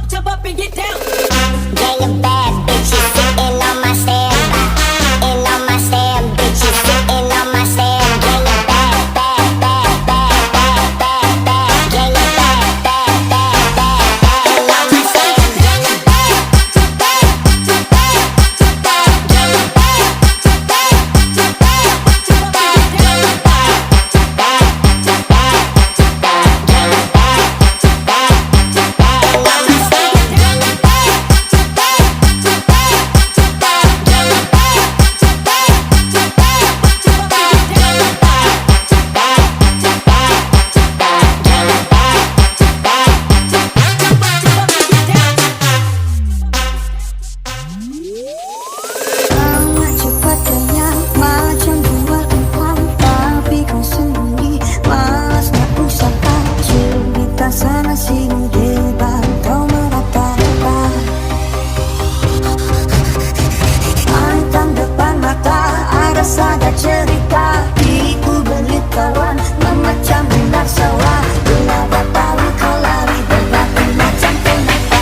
jump up and get down. Gang of bad bitches sitting on my stand, in on my stand, bitches sitting on my stand. Gang of bad, bad, bad, bad, bad, bad, bad. Gang of bad, bad, bad, bad, bad, in on my stand. Gang of bad, bad, bad, bad. Gang of bad, bad, bad, bad. Gang of bad, bad, bad, bad. Gang of bad, bad, bad, in on my stand. Gang of bad, bad, Sangat cepat kenyang macam buah empang, tapi kau sembunyi malas nak usaha. Cerita sana sini debat kau merata-rata, pantang depan mata ada saja cerita. Iku belit kawan memecah benar sawah, bila batawi kau lari berbatu macam kenapa.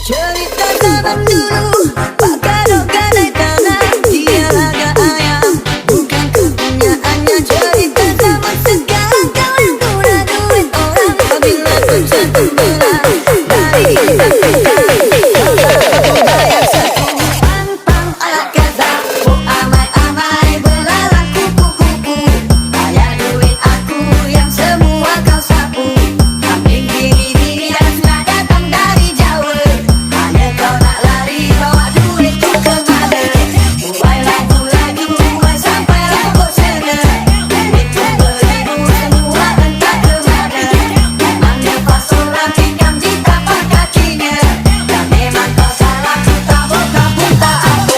Cerita zaman dulu, Pak Kado gadai tanah, dia laga ayam, bukan kepunyaannya. Cerita zaman sekarang, kau yang guna duit orang, apabila kau jatuh belah dari satukan, kau tak bayar satu. Pang-pang alat gaza, oh amai-amai belalang kupu-kupu, bayar duit aku yang semua kau sapu. Kambing gini-gini dan sudah datang dari Jawa, hanya kau nak lari bawa duitku kemana. Buai lagu-lagu, buai sampailah bosan. Duitku beribu semua entah kemana. Memangnya kosong lagi kam di tapak kakinya, dan memang kau salah ku tak boka pun tak apa.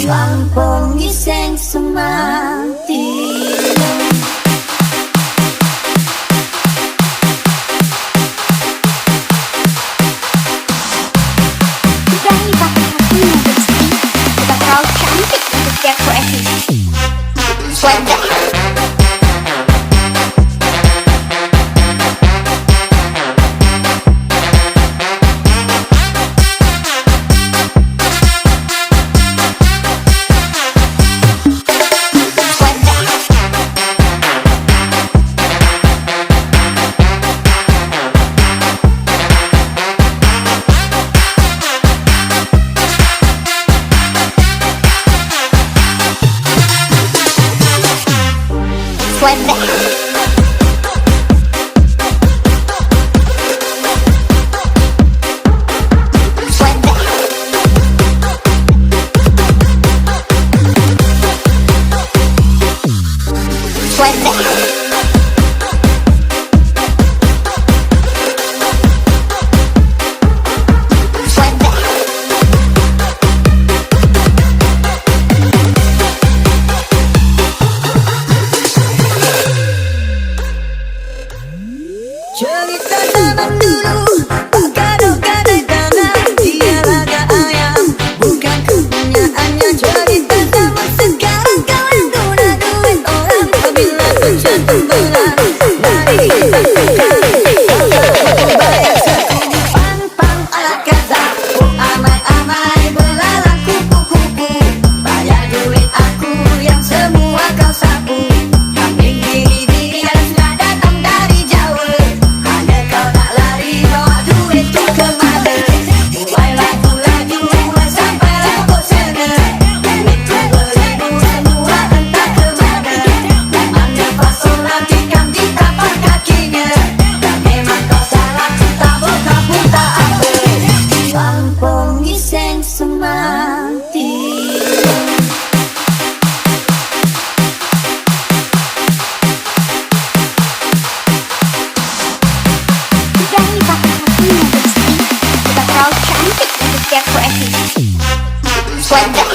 Lampung iseng semanti. Berani pakai hatimu Besti, sebab kau cantik untuk setiap koefisien. Sweater. Cerita zaman dulu, Pak Kado gadai tanah, dia laga ayam, bukan kepunyaannya. Cerita zaman sekarang, kau yang guna duit orang, apabila kau jatuh belah dari satukan, kau tak bayar satu. Pang-pang alat gaza, oh amai-amai belalang kupu-kupu, bayar duit aku yang semua kau sapu. Kambing gini-gini dan sudah datang dari Jawa, hanya kau nak lari bawa duitku kemana. Buai lagu-lagu, buai sampailah bosan. Duitku beribu semua entah kemana. Memangnya kosong lagi kam di tapak kakinya, dan memang kau salah ku tak boka pun tak apa. Lampung iseng semanti. Berani pakai hatimu Besti, sebab kau cantik untuk setiap koefisien. Sweater.